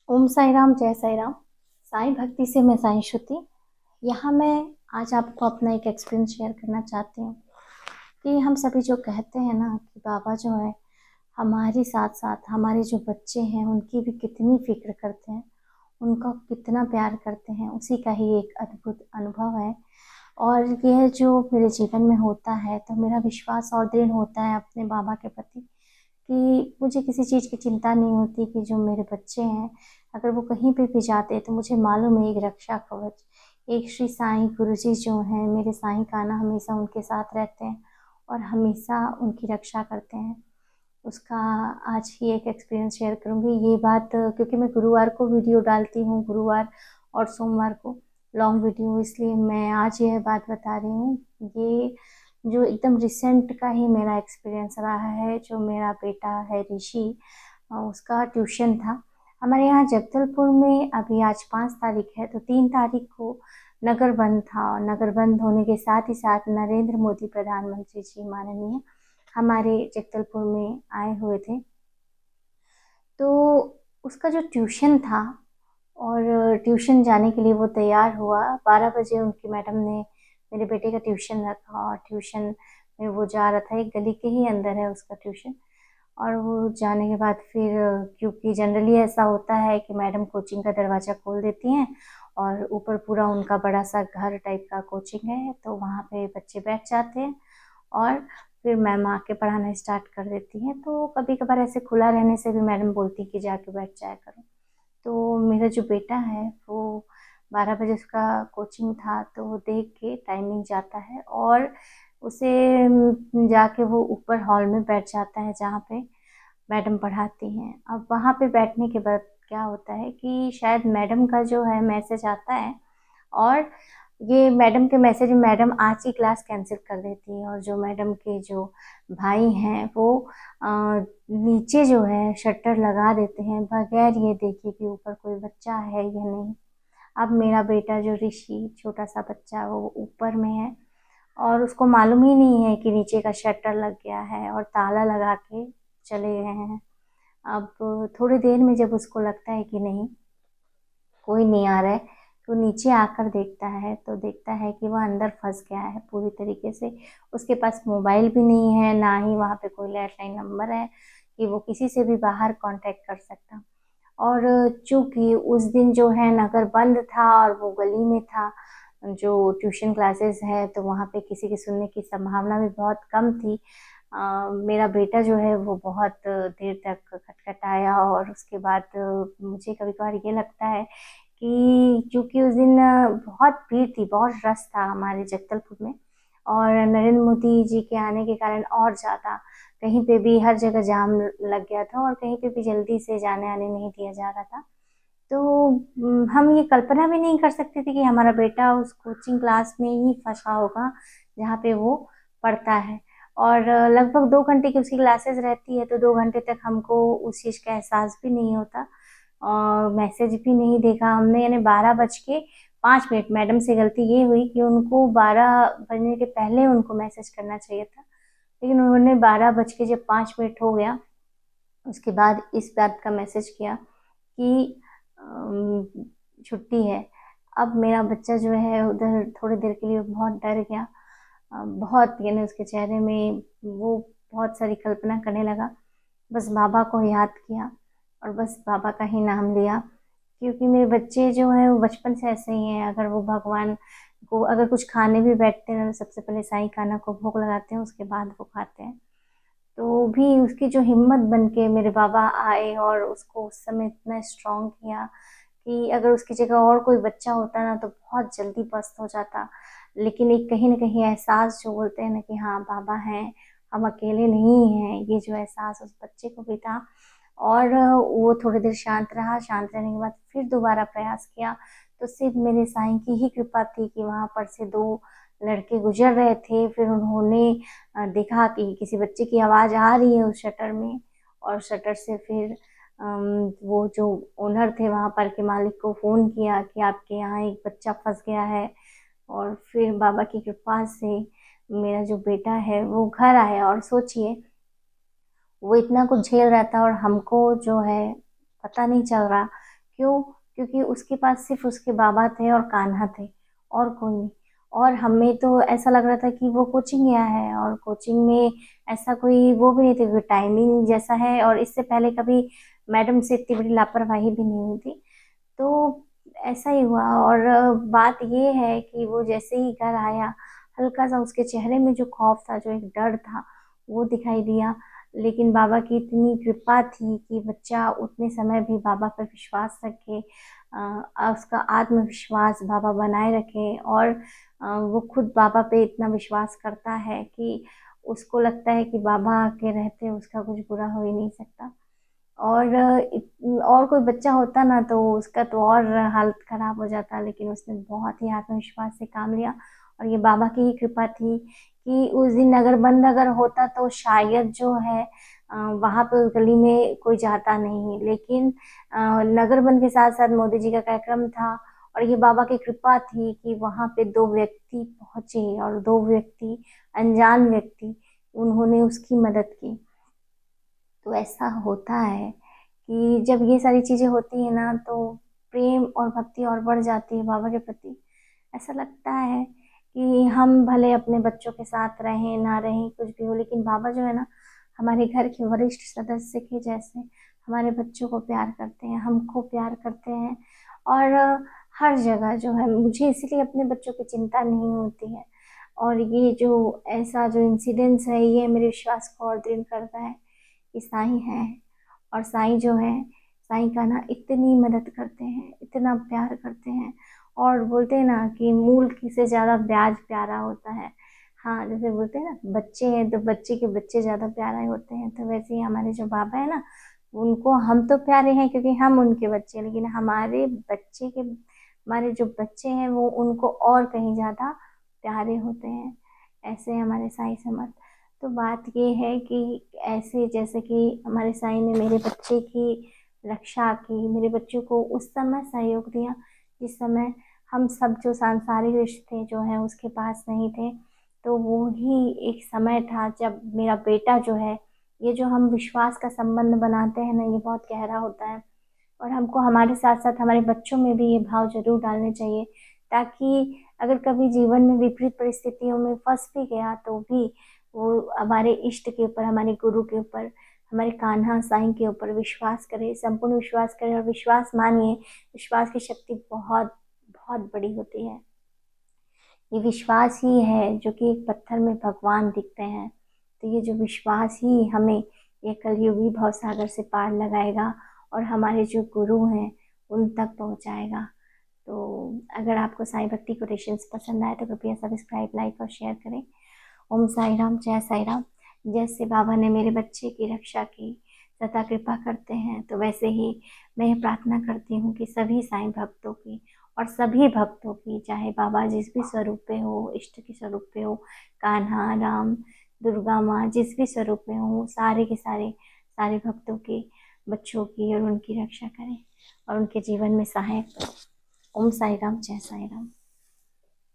ओम साई राम, जय साई राम। साईं भक्ति से मैं साईं श्रुति। यहाँ मैं आज आपको अपना एक एक्सपीरियंस शेयर करना चाहती हूँ कि हम सभी जो कहते हैं ना कि बाबा जो है हमारे साथ साथ हमारे जो बच्चे हैं उनकी भी कितनी फिक्र करते हैं, उनका कितना प्यार करते हैं, उसी का ही एक अद्भुत अनुभव है। और यह जो मेरे जीवन में होता है तो मेरा विश्वास और दृढ़ होता है अपने बाबा के प्रति कि मुझे किसी चीज़ की चिंता नहीं होती कि जो मेरे बच्चे हैं अगर वो कहीं पे भी जाते हैं तो मुझे मालूम है एक रक्षा कवच, एक श्री साईं गुरुजी जो हैं मेरे साईं कान्हा हमेशा उनके साथ रहते हैं और हमेशा उनकी रक्षा करते हैं। उसका आज ही एक एक्सपीरियंस शेयर करूँगी। ये बात क्योंकि मैं गुरुवार को वीडियो डालती हूँ, गुरुवार और सोमवार को लॉन्ग वीडियो, इसलिए मैं आज यह बात बता रही हूँ। ये जो एकदम रिसेंट का ही मेरा एक्सपीरियंस रहा है। जो मेरा बेटा है ऋषि, उसका ट्यूशन था हमारे यहाँ जगदलपुर में। अभी आज 5 तारीख है तो 3 तारीख को नगर बंद था और नगर बंद होने के साथ ही साथ नरेंद्र मोदी प्रधानमंत्री जी माननीय हमारे जगदलपुर में आए हुए थे। तो उसका जो ट्यूशन था और ट्यूशन जाने के लिए वो तैयार हुआ। 12 बजे उनकी मैडम ने मेरे बेटे का ट्यूशन रखा और ट्यूशन में वो जा रहा था। एक गली के ही अंदर है उसका ट्यूशन। और वो जाने के बाद फिर क्योंकि जनरली ऐसा होता है कि मैडम कोचिंग का दरवाज़ा खोल देती हैं और ऊपर पूरा उनका बड़ा सा घर टाइप का कोचिंग है, तो वहाँ पे बच्चे बैठ जाते हैं और फिर मैम आके पढ़ाना स्टार्ट कर देती हैं। तो कभी कभार ऐसे खुला रहने से भी मैडम बोलती कि जाके बैठ जाया करो। तो मेरा जो बेटा है वो 12 बजे उसका कोचिंग था, तो वो देख के टाइमिंग जाता है और उसे जाके वो ऊपर हॉल में बैठ जाता है जहाँ पे मैडम पढ़ाती हैं। अब वहाँ पे बैठने के बाद क्या होता है कि शायद मैडम का जो है मैसेज आता है और ये मैडम के मैसेज में मैडम आज की क्लास कैंसिल कर देती है। और जो मैडम के जो भाई हैं वो नीचे जो है शटर लगा देते हैं बगैर ये देखे कि ऊपर कोई बच्चा है या नहीं। अब मेरा बेटा जो ऋषि छोटा सा बच्चा वो ऊपर में है और उसको मालूम ही नहीं है कि नीचे का शटर लग गया है और ताला लगा के चले गए हैं। अब थोड़ी देर में जब उसको लगता है कि नहीं कोई नहीं आ रहा है तो नीचे आकर देखता है तो देखता है कि वह अंदर फंस गया है पूरी तरीके से। उसके पास मोबाइल भी नहीं है, ना ही वहाँ पे कोई लैंडलाइन नंबर है कि वो किसी से भी बाहर कांटेक्ट कर सकता। और चूंकि उस दिन जो है नगर बंद था और वो गली में था जो ट्यूशन क्लासेस है, तो वहाँ पे किसी के सुनने की संभावना भी बहुत कम थी। मेरा बेटा जो है वो बहुत देर तक खटखटाया और उसके बाद मुझे कभी कभार ये लगता है कि क्योंकि उस दिन बहुत भीड़ थी, बहुत रश था हमारे जगदलपुर में और नरेंद्र मोदी जी के आने के कारण और ज़्यादा कहीं पे भी हर जगह जाम लग गया था और कहीं पे भी जल्दी से जाने आने नहीं दिया जा रहा था। तो हम ये कल्पना भी नहीं कर सकते थे कि हमारा बेटा उस कोचिंग क्लास में ही फंसा होगा जहाँ पे वो पढ़ता है। और लगभग 2 घंटे की उसकी क्लासेस रहती है तो 2 घंटे तक हमको उस चीज़ का एहसास भी नहीं होता और मैसेज भी नहीं देखा हमने। यानी 12 बज के 5 मिनट, मैडम से गलती ये हुई कि उनको 12 बजने के पहले उनको मैसेज करना चाहिए था, लेकिन उन्होंने 12 बज के जब 5 मिनट हो गया उसके बाद इस बात का मैसेज किया कि छुट्टी है। अब मेरा बच्चा जो है उधर थोड़ी देर के लिए बहुत डर गया। बहुत यानी उसके चेहरे में वो बहुत सारी कल्पना करने लगा। बस बाबा को याद किया और बस बाबा का ही नाम लिया, क्योंकि मेरे बच्चे जो हैं वो बचपन से ऐसे ही हैं। अगर वो भगवान को अगर कुछ खाने भी बैठते हैं तो सबसे पहले साईं कान्हा को भोग लगाते हैं, उसके बाद वो खाते हैं। तो भी उसकी जो हिम्मत बन के मेरे बाबा आए और उसको उस समय इतना स्ट्रांग किया कि अगर उसकी जगह और कोई बच्चा होता ना तो बहुत जल्दी पस्त हो जाता। लेकिन एक कहीं ना कहीं एहसास जो बोलते हैं ना कि हाँ बाबा हैं, हम अकेले नहीं हैं, ये जो एहसास उस बच्चे को भी था। और वो थोड़ी देर शांत रहा। शांत रहने के बाद फिर दोबारा प्रयास किया तो सिर्फ मेरे साईं की ही कृपा थी कि वहां पर से 2 लड़के गुजर रहे थे। फिर उन्होंने देखा कि किसी बच्चे की आवाज़ आ रही है उस शटर में और शटर से फिर वो जो ओनर थे वहाँ पर के मालिक को फ़ोन किया कि आपके यहाँ एक बच्चा फंस गया है। और फिर बाबा की कृपा से मेरा जो बेटा है वो घर आया। और सोचिए वो इतना कुछ झेल रहा था और हमको जो है पता नहीं चल रहा क्यों? क्योंकि उसके पास सिर्फ उसके बाबा थे और कान्हा थे, और कोई नहीं। और हमें तो ऐसा लग रहा था कि वो कोचिंग गया है, और कोचिंग में ऐसा कोई वो भी नहीं थी, टाइमिंग जैसा है, और इससे पहले कभी मैडम से इतनी बड़ी लापरवाही भी नहीं हुई थी। तो ऐसा ही हुआ। और बात ये है कि वो जैसे ही घर आया, हल्का सा उसके चेहरे में जो खौफ था, जो एक डर था, वो दिखाई दिया। लेकिन बाबा की इतनी कृपा थी कि बच्चा उतने समय भी बाबा पर विश्वास रखे, उसका आत्मविश्वास बाबा बनाए रखे। और वो खुद बाबा पे इतना विश्वास करता है कि उसको लगता है कि बाबा के रहते उसका कुछ बुरा हो ही नहीं सकता। और और कोई बच्चा होता ना तो उसका तो और हालत खराब हो जाता, लेकिन उसने बहुत ही आत्मविश्वास से काम लिया। और ये बाबा की ही कृपा थी कि उस दिन अगर बंद अगर होता तो शायद जो है वहाँ पे उस गली में कोई जाता नहीं। लेकिन नगर बंद के साथ साथ मोदी जी का कार्यक्रम था, और ये बाबा की कृपा थी कि वहाँ पे दो व्यक्ति पहुंचे, और दो व्यक्ति, अनजान व्यक्ति, उन्होंने उसकी मदद की। तो ऐसा होता है कि जब ये सारी चीजें होती है ना, तो प्रेम और भक्ति और बढ़ जाती है बाबा के प्रति। ऐसा लगता है कि हम भले अपने बच्चों के साथ रहें ना रहें कुछ भी हो, लेकिन बाबा जो है ना, हमारे घर के वरिष्ठ सदस्य के जैसे हमारे बच्चों को प्यार करते हैं, हमको प्यार करते हैं। और हर जगह जो है, मुझे इसीलिए अपने बच्चों की चिंता नहीं होती है। और ये जो ऐसा जो इंसिडेंस है, ये मेरे विश्वास को और दृढ़ करता है कि साईं है। और साईं जो है, साईं का ना इतनी मदद करते हैं, इतना प्यार करते हैं। और बोलते हैं ना कि मूल की से ज्यादा ब्याज प्यारा होता है। हाँ, जैसे बोलते हैं ना, बच्चे हैं तो बच्चे के बच्चे ज्यादा प्यारे होते हैं, तो वैसे ही हमारे जो बाबा है ना, उनको हम तो प्यारे हैं क्योंकि हम उनके बच्चे हैं, लेकिन हमारे जो बच्चे हैं वो उनको और कहीं ज्यादा प्यारे होते हैं। ऐसे हमारे साईं समर्थ। तो बात ये है कि ऐसे जैसे कि हमारे साईं ने मेरे बच्चे की रक्षा की, मेरे बच्चों को उस समय सहयोग दिया जिस समय हम सब जो सांसारिक रिश्ते जो हैं उसके पास नहीं थे। तो वो ही एक समय था जब मेरा बेटा जो है, ये जो हम विश्वास का संबंध बनाते हैं ना, ये बहुत गहरा होता है। और हमको हमारे साथ साथ हमारे बच्चों में भी ये भाव जरूर डालने चाहिए, ताकि अगर कभी जीवन में विपरीत परिस्थितियों में फंस भी गया तो भी वो हमारे इष्ट के ऊपर, हमारे गुरु के ऊपर, हमारे कान्हा साईं के ऊपर विश्वास करे, संपूर्ण विश्वास करे। और विश्वास मानिए, विश्वास की शक्ति बहुत बहुत बड़ी होती है। ये विश्वास ही है जो कि एक पत्थर में भगवान दिखते हैं। तो ये जो विश्वास ही हमें ये कलयुगी भवसागर से पार लगाएगा, और हमारे जो गुरु हैं उन तक पहुंचाएगा। तो अगर आपको साईं भक्ति कोटेशंस पसंद आए तो कृपया सब्सक्राइब, लाइक और शेयर करें। ओम साई राम, जय साई राम। जैसे बाबा ने मेरे बच्चे की रक्षा की, सदा कृपा करते हैं, तो वैसे ही मैं प्रार्थना करती हूँ कि सभी साईं भक्तों की, और सभी भक्तों की, चाहे बाबा जिस भी स्वरूप पे हो, इष्ट के स्वरूप पे हो, कान्हा, राम, दुर्गा माँ, जिस भी स्वरूप में हो, सारे के सारे भक्तों के बच्चों की और उनकी रक्षा करें और उनके जीवन में सहायक। ओम साई राम, जय साई राम।